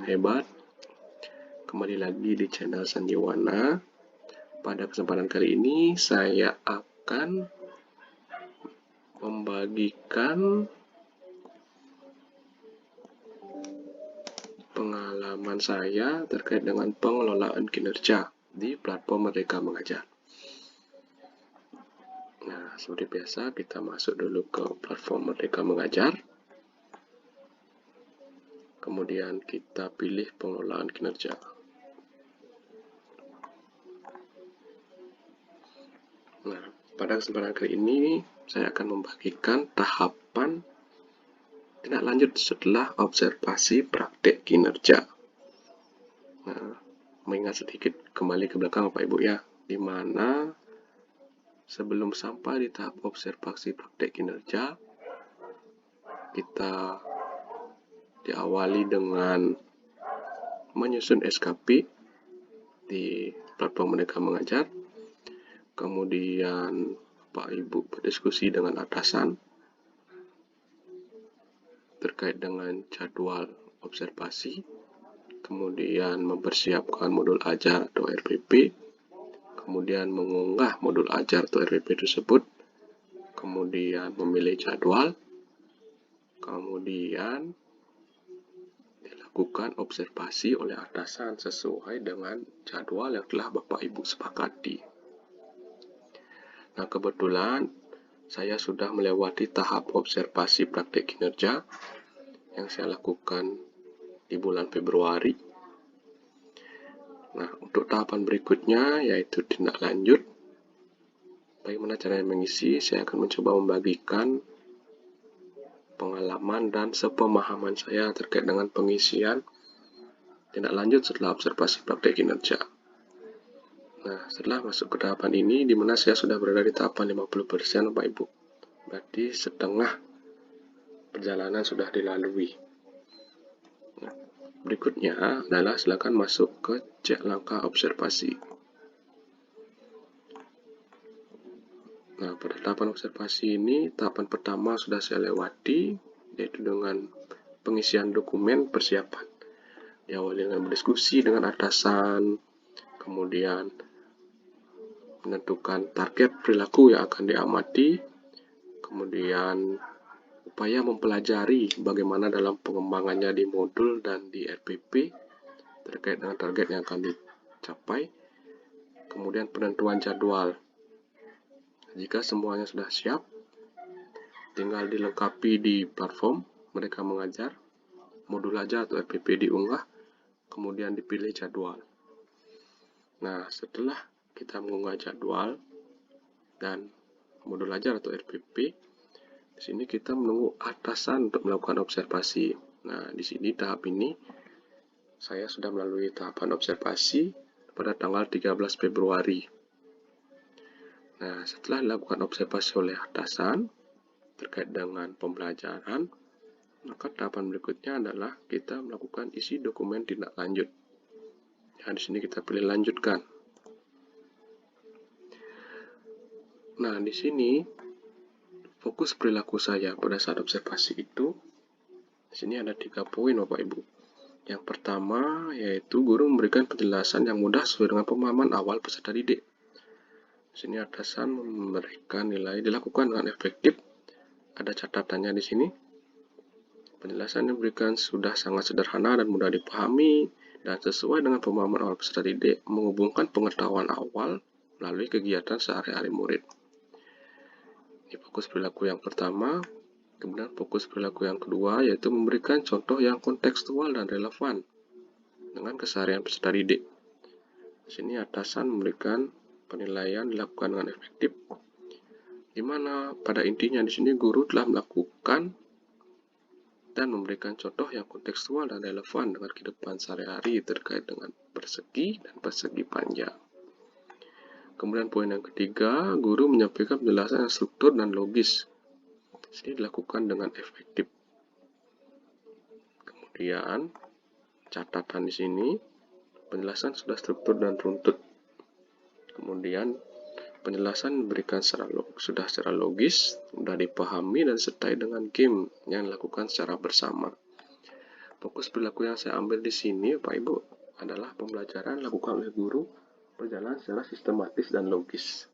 hebat. Kembali lagi di channel Sandiwana. Pada kesempatan kali ini saya akan membagikan pengalaman saya terkait dengan pengelolaan kinerja di platform Merdeka Mengajar. Nah, seperti biasa kita masuk dulu ke platform Merdeka Mengajar. Kemudian kita pilih pengelolaan kinerja. Nah, pada kesempatan kali ini saya akan membagikan tahapan tindak lanjut setelah observasi praktek kinerja. Nah, mengingat sedikit kembali ke belakang Bapak Ibu ya, di mana sebelum sampai di tahap observasi praktek kinerja, kita diawali dengan menyusun SKP di platform Merdeka Mengajar. Kemudian Bapak Ibu berdiskusi dengan atasan terkait dengan jadwal observasi, kemudian mempersiapkan modul ajar atau RPP, kemudian mengunggah modul ajar atau RPP tersebut, kemudian memilih jadwal, kemudian dilakukan observasi oleh atasan sesuai dengan jadwal yang telah Bapak Ibu sepakati. Nah, kebetulan saya sudah melewati tahap observasi praktek kinerja yang saya lakukan di bulan Februari. Nah, untuk tahapan berikutnya yaitu tindak lanjut. Bagaimana caranya mengisi? Saya akan mencoba membagikan pengalaman dan sepemahaman saya terkait dengan pengisian tindak lanjut setelah observasi praktek kinerja. Nah, setelah masuk ke tahapan ini, di mana saya sudah berada di tahapan 50% Bapak Ibu. Berarti setengah perjalanan sudah dilalui. Nah, berikutnya adalah silakan masuk ke cek langkah observasi. Nah, pada tahapan observasi ini, tahapan pertama sudah saya lewati, yaitu dengan pengisian dokumen persiapan. Diawali dengan berdiskusi dengan atasan, kemudian menentukan target perilaku yang akan diamati, kemudian upaya mempelajari bagaimana dalam pengembangannya di modul dan di RPP terkait dengan target yang akan dicapai, kemudian penentuan jadwal. Jika semuanya sudah siap, tinggal dilengkapi di platform Merdeka Mengajar, modul ajar atau RPP diunggah, kemudian dipilih jadwal. Nah, setelah kita mengunggah jadwal dan modul ajar atau RPP, di sini kita menunggu atasan untuk melakukan observasi. Nah, di sini tahap ini saya sudah melalui tahapan observasi pada tanggal 13 Februari. Nah, setelah dilakukan observasi oleh atasan terkait dengan pembelajaran, maka tahapan berikutnya adalah kita melakukan isi dokumen tindak lanjut. Nah, di sini kita pilih lanjutkan. Nah, di sini fokus perilaku saya pada saat observasi itu, di sini ada 3 poin Bapak Ibu. Yang pertama yaitu guru memberikan penjelasan yang mudah sesuai dengan pemahaman awal peserta didik. Di sini atasan memberikan nilai dilakukan dengan efektif. Ada catatannya di sini. Penjelasan yang diberikan sudah sangat sederhana dan mudah dipahami dan sesuai dengan pemahaman awal peserta didik, menghubungkan pengetahuan awal melalui kegiatan sehari-hari murid. Ini fokus perilaku yang pertama. Kemudian fokus perilaku yang kedua yaitu memberikan contoh yang kontekstual dan relevan dengan keseharian peserta didik. Di sini atasan memberikan penilaian dilakukan dengan efektif, di mana pada intinya di sini guru telah melakukan dan memberikan contoh yang kontekstual dan relevan dengan kehidupan sehari-hari terkait dengan persegi dan persegi panjang. Kemudian poin yang ketiga, guru menyampaikan penjelasan yang struktur dan logis. Di sini dilakukan dengan efektif. Kemudian catatan di sini, penjelasan sudah struktur dan runtut. Kemudian penjelasan diberikan sudah secara logis, mudah dipahami dan sertai dengan game yang dilakukan secara bersama. fokus perilaku yang saya ambil di sini, Bapak Ibu, adalah pembelajaran lakukan oleh guru berjalan secara sistematis dan logis.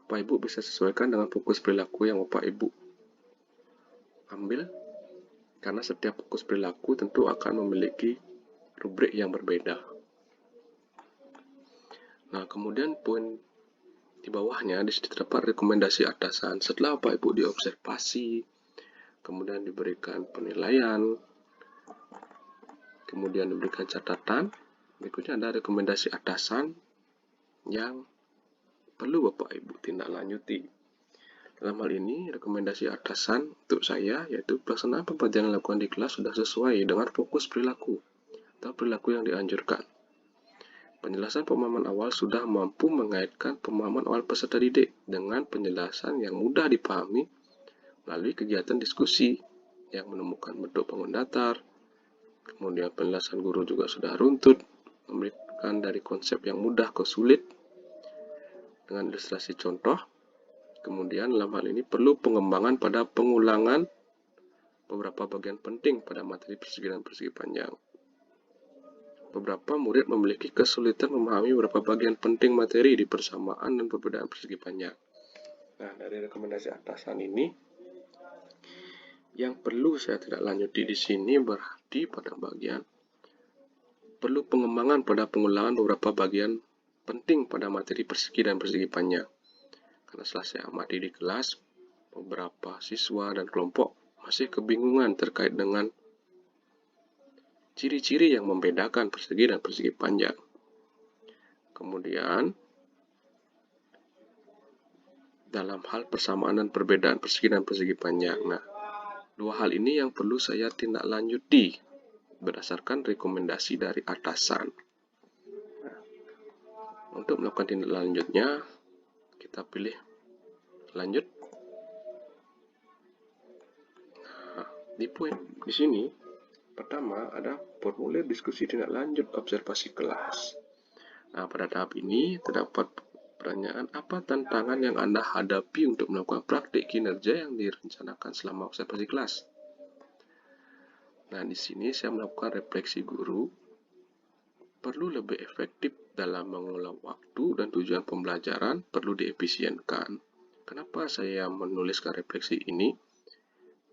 Bapak Ibu bisa sesuaikan dengan fokus perilaku yang Bapak Ibu ambil, karena setiap fokus perilaku tentu akan memiliki rubrik yang berbeda. Nah, kemudian poin di bawahnya di sini terdapat rekomendasi atasan. Setelah Bapak Ibu diobservasi, kemudian diberikan penilaian, kemudian diberikan catatan, berikutnya ada rekomendasi atasan yang perlu Bapak Ibu tindak lanjuti. Dalam hal ini, rekomendasi atasan untuk saya yaitu pelaksanaan pembelajaran yang dilakukan di kelas sudah sesuai dengan fokus perilaku atau perilaku yang dianjurkan. Penjelasan pemahaman awal sudah mampu mengaitkan pemahaman awal peserta didik dengan penjelasan yang mudah dipahami melalui kegiatan diskusi yang menemukan bentuk bangun datar. Kemudian penjelasan guru juga sudah runtut, memberikan dari konsep yang mudah ke sulit dengan ilustrasi contoh. Kemudian dalam hal ini perlu pengembangan pada pengulangan beberapa bagian penting pada materi persegi dan persegi panjang. Beberapa murid memiliki kesulitan memahami beberapa bagian penting materi di persamaan dan perbedaan persegi panjang. Nah, dari rekomendasi atasan ini, yang perlu saya tidak lanjuti di sini berarti pada bagian perlu pengembangan pada pengulangan beberapa bagian penting pada materi persegi dan persegi panjang. Karena setelah saya amati di kelas, beberapa siswa dan kelompok masih kebingungan terkait dengan ciri-ciri yang membedakan persegi dan persegi panjang. Kemudian, dalam hal persamaan dan perbedaan persegi dan persegi panjang. Nah, dua hal ini yang perlu saya tindak lanjuti berdasarkan rekomendasi dari atasan. Nah, untuk melakukan tindak lanjutnya, kita pilih lanjut. Nah, di poin di sini pertama ada formulir diskusi tindak lanjut observasi kelas. Nah, pada tahap ini terdapat pertanyaan apa tantangan yang Anda hadapi untuk melakukan praktik kinerja yang direncanakan selama observasi kelas. Nah, di sini saya melakukan refleksi guru perlu lebih efektif dalam mengelola waktu dan tujuan pembelajaran perlu diefisienkan. Kenapa saya menuliskan refleksi ini?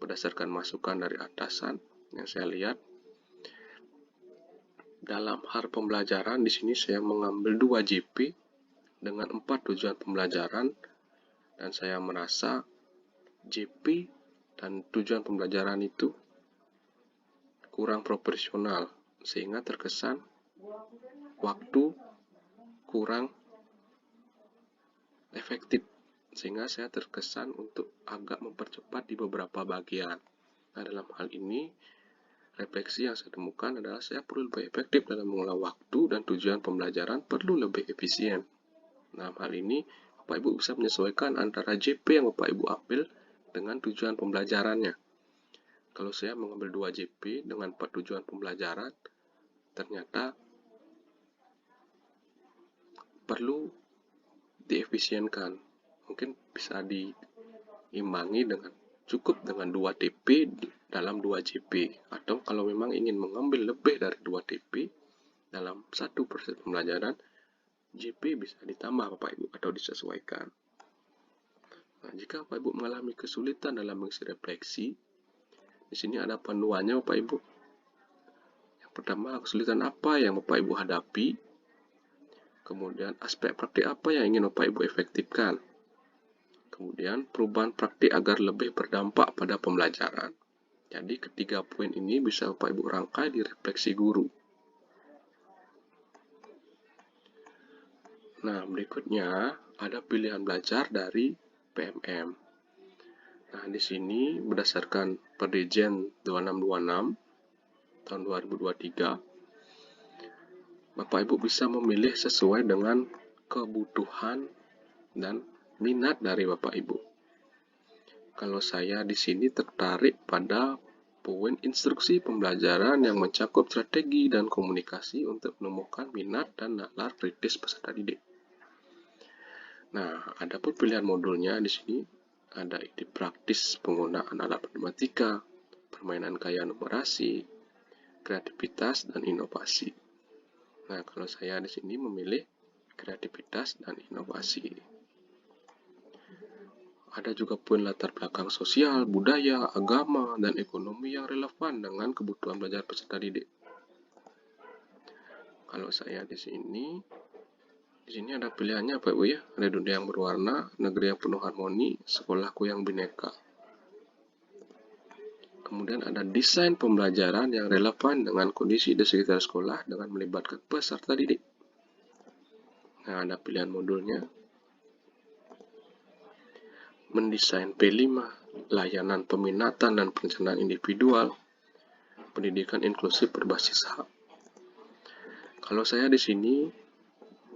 Berdasarkan masukan dari atasan yang saya lihat, dalam hal pembelajaran di sini saya mengambil 2 JP dengan 4 tujuan pembelajaran dan saya merasa JP dan tujuan pembelajaran itu kurang proporsional sehingga terkesan waktu kurang efektif sehingga saya terkesan untuk agak mempercepat di beberapa bagian. Nah, dalam hal ini refleksi yang saya temukan adalah saya perlu lebih efektif dalam mengelola waktu dan tujuan pembelajaran perlu lebih efisien. Dalam hal ini, Bapak Ibu bisa menyesuaikan antara JP yang Bapak Ibu ambil dengan tujuan pembelajarannya. Kalau saya mengambil 2 JP dengan 4 tujuan pembelajaran, ternyata perlu diefisienkan. Mungkin bisa diimbangi dengan cukup dengan 2 TP dalam 2 JP. Atau kalau memang ingin mengambil lebih dari 2 TP dalam satu proses pembelajaran, JP bisa ditambah Bapak Ibu atau disesuaikan. Nah, jika Bapak Ibu mengalami kesulitan dalam mengisi refleksi, di sini ada panduannya Bapak Ibu. Yang pertama, kesulitan apa yang Bapak Ibu hadapi? Kemudian, aspek praktik apa yang ingin Bapak Ibu efektifkan? Kemudian, perubahan praktik agar lebih berdampak pada pembelajaran. Jadi, ketiga poin ini bisa Bapak Ibu rangkai di refleksi guru. Nah, berikutnya ada pilihan belajar dari PMM. Nah, di sini berdasarkan Perdijen 2626 tahun 2023, Bapak Ibu bisa memilih sesuai dengan kebutuhan dan minat dari Bapak Ibu. Kalau saya di sini tertarik pada poin instruksi pembelajaran yang mencakup strategi dan komunikasi untuk menemukan minat dan nalar kritis peserta didik. Nah, adapun pilihan modulnya di sini ada ide praktis penggunaan alat matematika, permainan kaya numerasi, kreativitas dan inovasi. Nah, kalau saya di sini memilih kreativitas dan inovasi. Ada juga pun latar belakang sosial, budaya, agama, dan ekonomi yang relevan dengan kebutuhan belajar peserta didik. Kalau saya di sini ada pilihannya Pak Ibu ya. Ada dunia yang berwarna, negeri yang penuh harmoni, sekolahku yang bineka. Kemudian ada desain pembelajaran yang relevan dengan kondisi di sekitar sekolah dengan melibatkan peserta didik. Nah, ada pilihan modulnya. Mendesain P5, layanan peminatan dan perencanaan individual, pendidikan inklusif berbasis HAM. Kalau saya di sini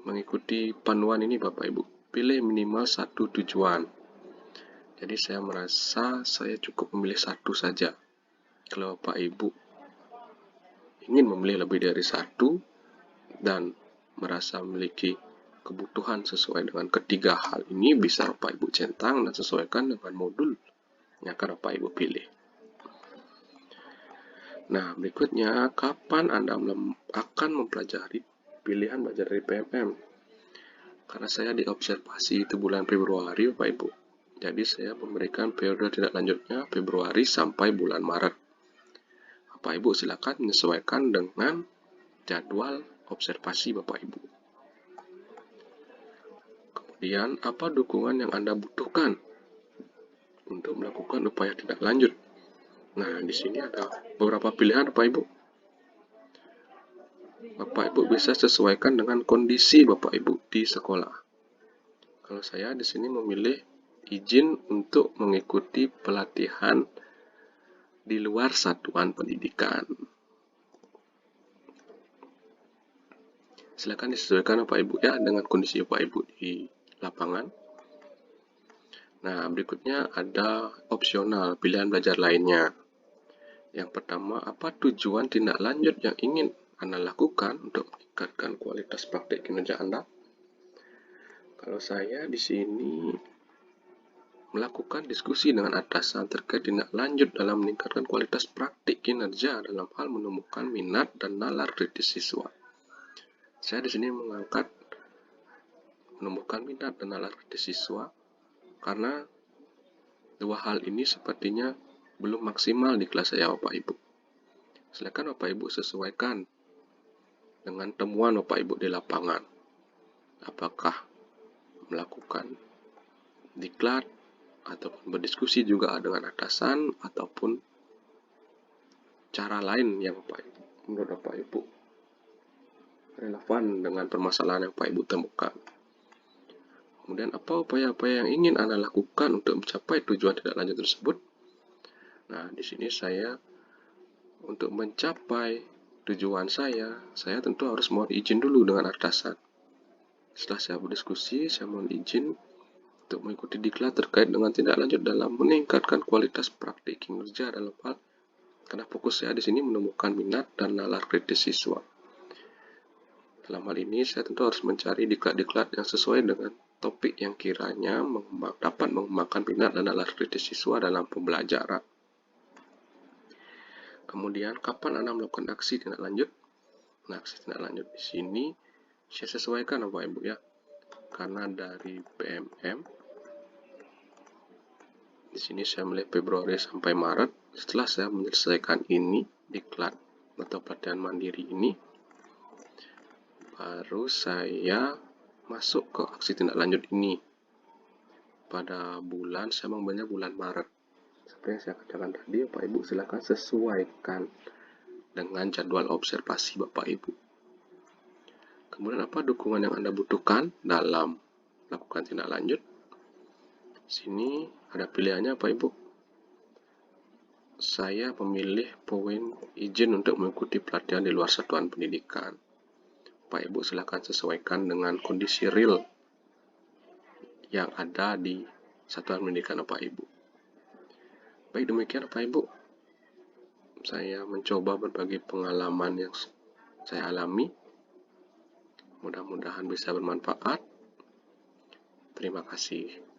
mengikuti panduan ini Bapak Ibu, pilih minimal satu tujuan. Jadi saya merasa saya cukup memilih satu saja. Kalau Bapak Ibu ingin memilih lebih dari satu dan merasa memiliki kebutuhan sesuai dengan ketiga hal ini, bisa Bapak Ibu centang dan sesuaikan dengan modul yang akan Bapak Ibu pilih. Nah, berikutnya, kapan Anda akan mempelajari pilihan belajar dari PMM? Karena saya diobservasi itu bulan Februari, Bapak Ibu. Jadi saya memberikan periode tindak lanjutnya Februari sampai bulan Maret. Bapak Ibu silakan menyesuaikan dengan jadwal observasi Bapak Ibu. Kemudian, apa dukungan yang Anda butuhkan untuk melakukan upaya tindak lanjut? Nah, di sini ada beberapa pilihan Bapak Ibu. Bapak Ibu bisa sesuaikan dengan kondisi Bapak Ibu di sekolah. Kalau saya di sini memilih izin untuk mengikuti pelatihan di luar satuan pendidikan. Silakan disesuaikan Bapak Ibu ya dengan kondisi Bapak Ibu di lapangan. Nah, berikutnya ada opsional pilihan belajar lainnya. Yang pertama, apa tujuan tindak lanjut yang ingin Anda lakukan untuk meningkatkan kualitas praktik kinerja Anda? Kalau saya di sini melakukan diskusi dengan atasan terkait tindak lanjut dalam meningkatkan kualitas praktik kinerja dalam hal menemukan minat dan nalar kritis siswa. Saya di sini mengangkat menemukan minat dan nalar kritis siswa karena dua hal ini sepertinya belum maksimal di kelas saya Bapak Ibu. Silakan Bapak Ibu sesuaikan dengan temuan Bapak Ibu di lapangan. Apakah melakukan diklat ataupun berdiskusi juga dengan atasan ataupun cara lain yang menurut Bapak Ibu relevan dengan permasalahan yang Bapak Ibu temukan. Kemudian apa upaya-upaya yang ingin Anda lakukan untuk mencapai tujuan tindak lanjut tersebut? Nah, di sini saya untuk mencapai tujuan saya tentu harus mohon izin dulu dengan atasan. Setelah saya berdiskusi, saya mohon izin untuk mengikuti diklat terkait dengan tindak lanjut dalam meningkatkan kualitas praktik kinerja dalam hal karena fokus saya di sini menemukan minat dan nalar kritis siswa. Dalam hal ini, saya tentu harus mencari diklat-diklat yang sesuai dengan topik yang kiranya dapat mengembangkan minat dan nalar kritis siswa dalam pembelajaran. Kemudian, kapan Anda melakukan aksi tindak lanjut? Nah, aksi tindak lanjut di sini saya sesuaikan Bapak Ibu ya. Karena dari PMM, di sini saya mulai Februari sampai Maret. Setelah saya menyelesaikan ini, diklat atau pelatihan mandiri ini, baru saya masuk ke aksi tindak lanjut ini. Pada bulan, saya mengambilnya bulan Maret. Seperti yang saya katakan tadi, Bapak Ibu silakan sesuaikan dengan jadwal observasi Bapak Ibu. Kemudian apa dukungan yang Anda butuhkan dalam melakukan tindak lanjut? Sini ada pilihannya Bapak Ibu. Saya memilih poin izin untuk mengikuti pelatihan di luar satuan pendidikan. Bapak Ibu silakan sesuaikan dengan kondisi real yang ada di satuan pendidikan Bapak Ibu. Baik demikian Bapak Ibu, saya mencoba berbagi pengalaman yang saya alami. Mudah-mudahan bisa bermanfaat. Terima kasih.